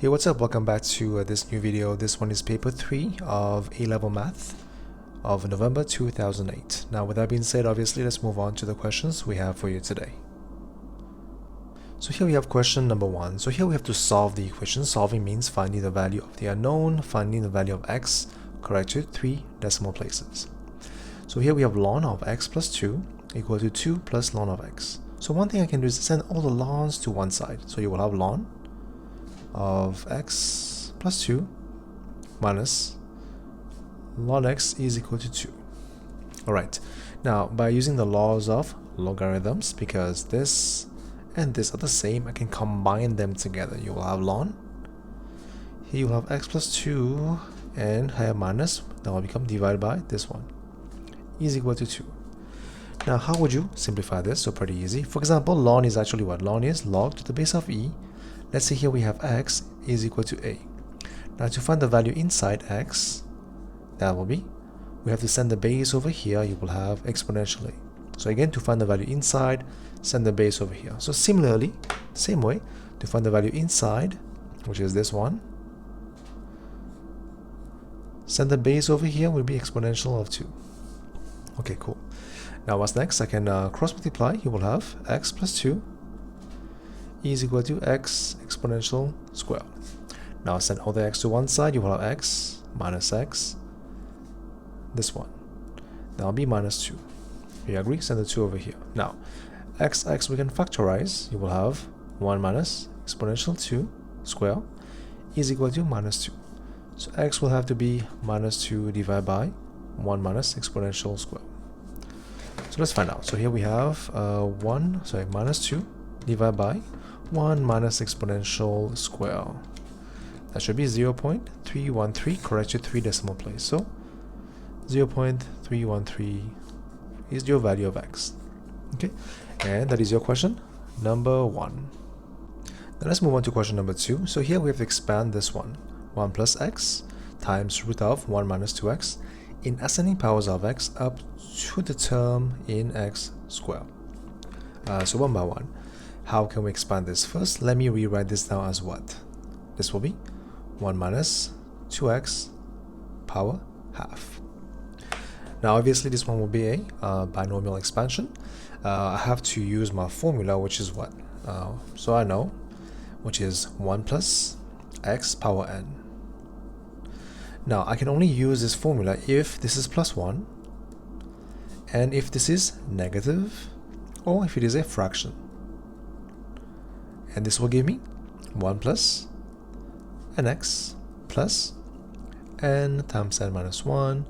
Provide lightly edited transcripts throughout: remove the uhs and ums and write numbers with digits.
Hey, what's up? Welcome back to this new video. This one is paper 3 of A-level math of November 2008. Now, with that being said, obviously, let's move on to the questions we have for you today. So here we have question number 1. So here we have to solve the equation. Solving means finding the value of the unknown, finding the value of x, correct to 3 decimal places. So here we have ln of x plus 2 equal to 2 plus ln of x. So one thing I can do is send all the lns to one side. So you will have ln of x plus 2 minus ln x is equal to 2. Alright, now by using the laws of logarithms, because this and this are the same, I can combine them together. You will have ln, here you will have x plus 2 and here minus, that will become divided by this one is equal to 2. Now how would you simplify this? So pretty easy. For example, ln is actually what? Ln is log to the base of e. Let's say here we have x is equal to a. Now to find the value inside x, that will be, we have to send the base over here, you will have exponentially. So again, to find the value inside, send the base over here. So similarly, same way, to find the value inside, which is this one, send the base over here will be exponential of 2. Okay, cool. Now what's next? I can cross multiply. You will have x plus 2 is equal to x exponential square. Now send all the x to one side, you will have x minus x, this one. That will be minus 2. You agree? Send the 2 over here. Now, x we can factorize. You will have 1 minus exponential 2 square is equal to minus 2. So x will have to be minus 2 divided by 1 minus exponential square. So let's find out. So here we have minus 2 divided by 1 minus exponential square. That should be 0.313, correct to 3 decimal place. So 0.313 is your value of x. Okay, and that is your question number 1. Now let's move on to question number 2. So here we have to expand this one. 1 plus x times root of 1 minus 2x in ascending powers of x up to the term in x squared. So one by one. How can we expand this? First, let me rewrite this down as what? This will be 1 minus 2x power half. Now obviously this one will be a binomial expansion. I have to use my formula, which is what? So I know, which is 1 plus x power n. Now I can only use this formula if this is plus 1 and if this is negative or if it is a fraction. And this will give me 1 plus nx plus n times n minus 1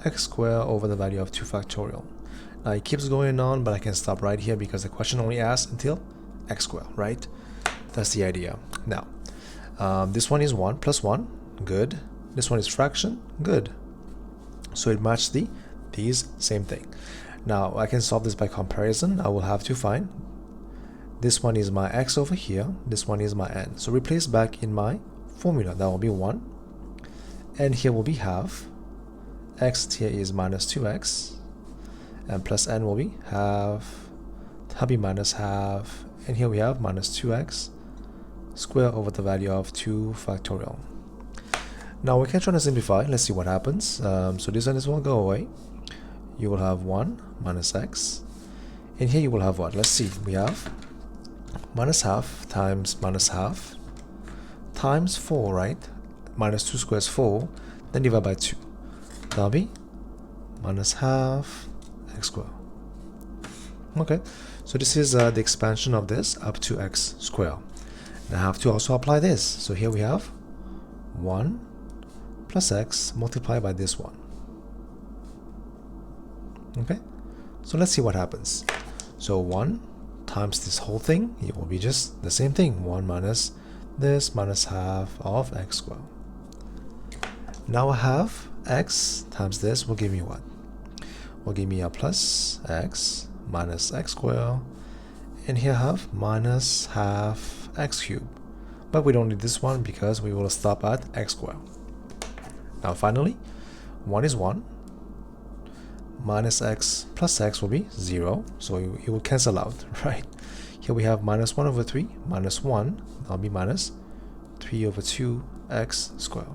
x squared over the value of 2 factorial. Now it keeps going on, but I can stop right here because the question only asks until x squared, right? That's the idea. Now, this one is 1 plus 1, good. This one is fraction, good. So it matched these same thing. Now I can solve this by comparison. I will have to find this one is my x over here, this one is my n. So replace back in my formula. That will be 1, and here will be half. X here is minus 2x, and plus n will be half. That'll be minus half, and here we have minus 2x square over the value of 2 factorial. Now we can try to simplify. Let's see what happens. So this will go away. You will have 1 minus x, and here you will have what? Let's see. We have minus half times minus half times 4, right? Minus 2 squares 4, then divide by 2. That'll be minus half x squared. Okay, so this is the expansion of this up to x squared. Now I have to also apply this. So here we have 1 plus x multiplied by this one. Okay, so let's see what happens. So 1 times this whole thing, it will be just the same thing. 1 minus this minus half of x squared. Now I have x times this will give me what? Will give me a plus x minus x squared, and here I have minus half x cubed. But we don't need this one because we will stop at x squared. Now finally, 1 is 1, minus x plus x will be 0, so it will cancel out, right? Here we have minus 1 over 3, minus 1, that'll be minus 3 over 2x squared.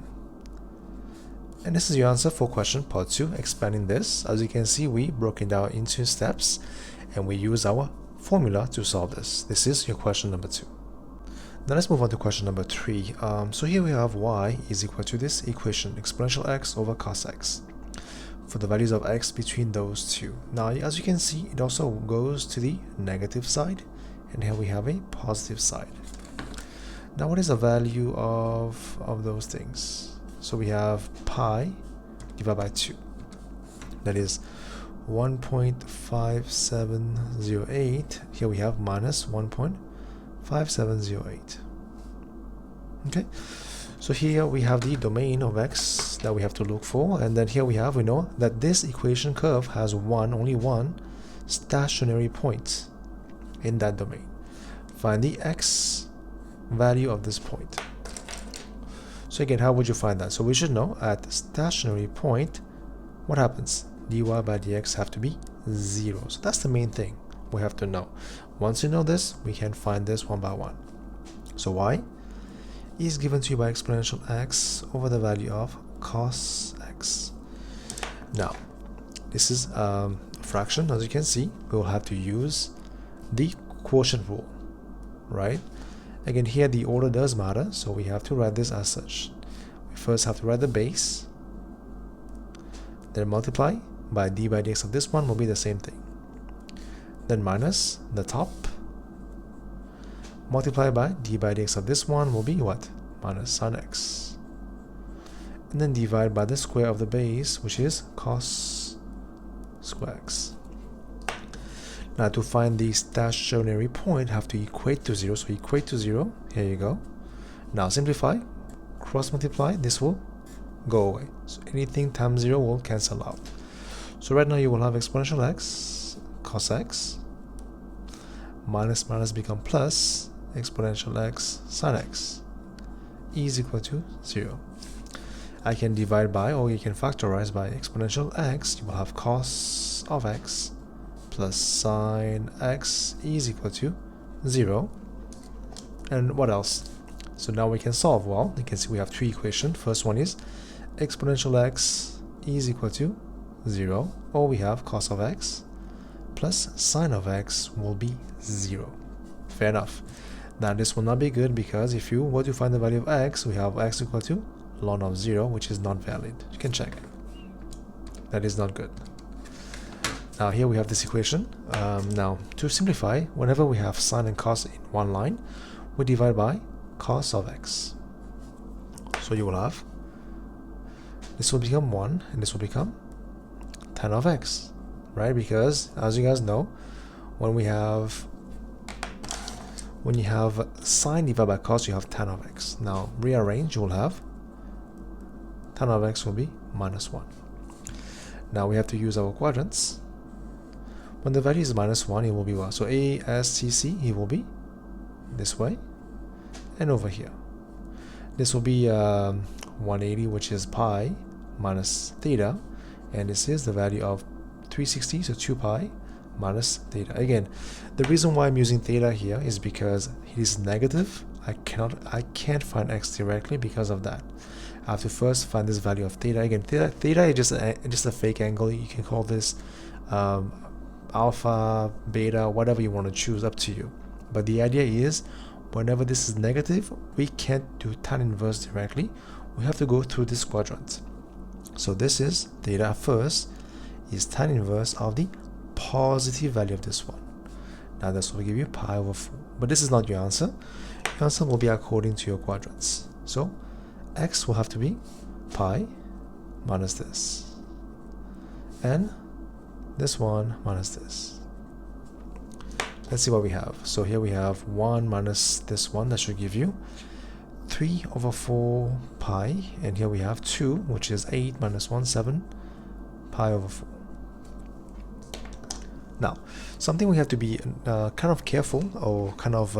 And this is your answer for question part 2, expanding this. As you can see, we broke it down into steps and we use our formula to solve this. This is your question number 2. Now let's move on to question number 3. So here we have y is equal to this equation, exponential x over cos x, for the values of x between those two. Now as you can see, it also goes to the negative side, and here we have a positive side. Now what is the value of those things? So we have pi divided by 2. That is 1.5708. Here we have minus 1.5708. Okay, so here we have the domain of x that we have to look for, and then here we know that this equation curve has only one stationary point in that domain. Find the x value of this point. So again, how would you find that? So we should know at the stationary point, what happens? dy by dx have to be 0. So that's the main thing we have to know. Once you know this, we can find this one by one. So y is given to you by exponential x over the value of cos x. Now, this is a fraction. As you can see, we will have to use the quotient rule, right? Again, here the order does matter, so we have to write this as such. We first have to write the base, then multiply by d by dx of this one will be the same thing. Then minus the top, multiply by d by dx of this one will be what? Minus sin x. And then divide by the square of the base, which is cos square x. Now to find the stationary point, have to equate to 0. So equate to 0. Here you go. Now simplify, cross multiply. This will go away. So anything times 0 will cancel out. So right now you will have exponential x cos x minus become plus exponential x sin x is equal to 0. I can divide by, or you can factorize by exponential x. You will have cos of x plus sine x is equal to 0. And what else? So now we can solve. Well, you can see we have 3 equations. First one is exponential x is equal to 0, or we have cos of x plus sine of x will be 0. Fair enough. Now this will not be good, because if you were to find the value of x, we have x equal to ln of 0, which is not valid. You can check. That is not good. Now here we have this equation. Now to simplify, whenever we have sine and cos in one line, we divide by cos of x. So you will have, this will become 1 and this will become tan of x, right? Because as you guys know, when you have sine divided by cos, you have tan of x. Now rearrange, you will have tan of x will be minus 1. Now we have to use our quadrants. When the value is minus 1, it will be what? So ASTC, it will be this way and over here. This will be 180, which is pi minus theta, and this is the value of 360, so 2 pi minus theta. Again, the reason why I'm using theta here is because it is negative. I can't find x directly because of that. I have to first find this value of theta. Again, theta is just a fake angle. You can call this alpha, beta, whatever you want to choose, up to you. But the idea is, whenever this is negative, we can't do tan inverse directly. We have to go through this quadrant. So this is theta first is tan inverse of the positive value of this one. Now this will give you pi over 4. But this is not your answer. Your answer will be according to your quadrants. So x will have to be pi minus this, and this one minus this. Let's see what we have. So here we have 1 minus this one. That should give you 3 over 4 pi, and here we have 2, which is 8 minus 1, 7 pi over 4. Now, something we have to be kind of careful, or kind of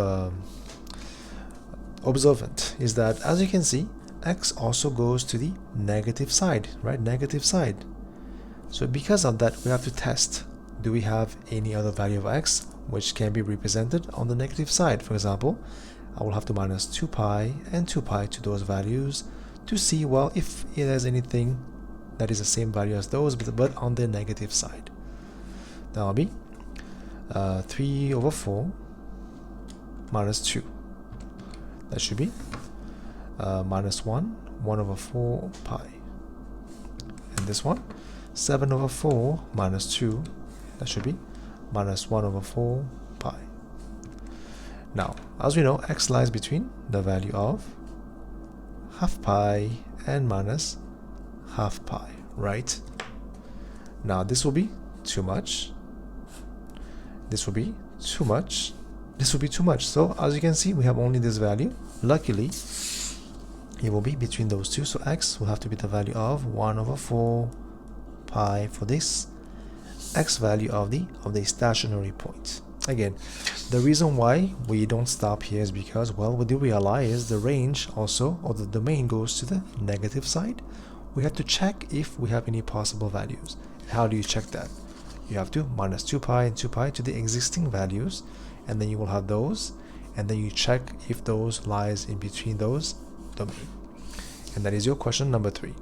observant, is that as you can see, x also goes to the negative side, right? Negative side. So because of that, we have to test, do we have any other value of x which can be represented on the negative side? For example, I will have to minus 2 pi and 2 pi to those values to see, well, if there's anything that is the same value as those, but on the negative side. That will be 3 over 4 minus 2. That should be minus 1, 1 over 4 pi. And this one, 7 over 4 minus 2, that should be minus 1 over 4 pi. Now, as we know, x lies between the value of half pi and minus half pi, right? Now, this will be too much. This will be too much. This will be too much. So, as you can see, we have only this value. Luckily, it will be between those two. So, x will have to be the value of 1 over 4 pi for this x value of the stationary point. Again, the reason why we don't stop here is because, well, we do realize the range also, or the domain, goes to the negative side. We have to check if we have any possible values. How do you check that? You have to minus 2 pi and 2 pi to the existing values, and then you will have those, and then you check if those lies in between those domain. And that is your question number 3.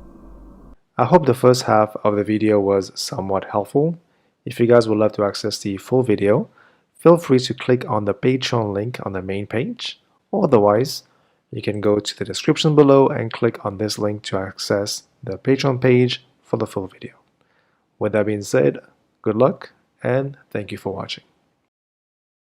I hope the first half of the video was somewhat helpful. If you guys would love to access the full video, feel free to click on the Patreon link on the main page, or otherwise, you can go to the description below and click on this link to access the Patreon page for the full video. With that being said, good luck and thank you for watching.